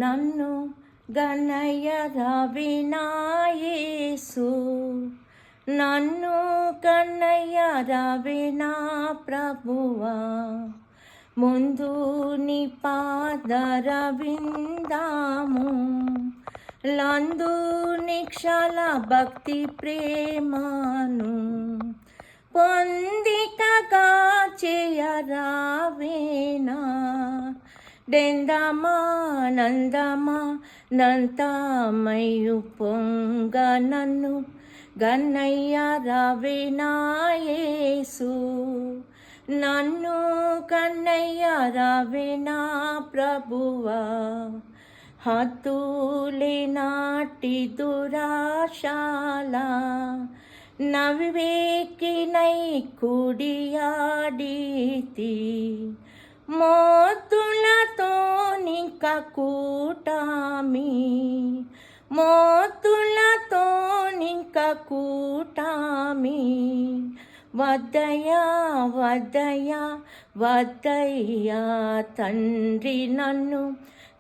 నన్ను గన్నయ్య రవినా యేసు, నన్ను కన్నయ్య రవినా ప్రభువా, ముందు నీ పాదరవిందాము లందు నిక్షల భక్తి ప్రేమను పొందికగా చేయరావేనా, డెందమా నందమా నంతమయు పొంగ నన్ను గన్నయ్య రవినా యేసు, నన్ను కన్నయ్య రవినా ప్రభువా, హద్దులేనాటి దురాశాల నవివేకినై కుడియాడితి, మోతులతో నిక కూటామి, మోతులతో నిక కూటామి, వద్దయ్యా వద్దయ్యా వద్దయ్యా తండ్రి, నన్ను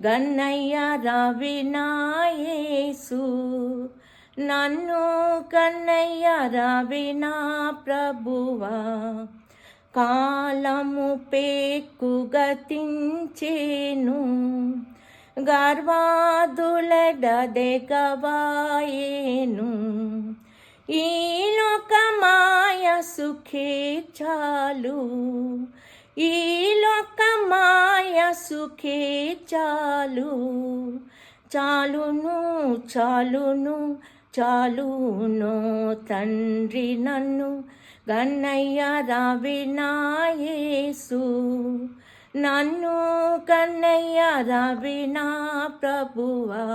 గన్నయ్య రవినా యేసు, నన్ను కన్నయ్య రవినా ప్రభువా, కాలము పేక్కు గతించేను గర్వాదులెడదెగవాయేను, ఈ లోకమాయ సుఖే చాలు, ఈ లోకమాయ సుఖే చాలు, చాలును చాలును చాలును తండ్రి, నన్ను గన్నయ్య రవినా యేసు, నన్ను కన్నయ్య రవినా ప్రభువా.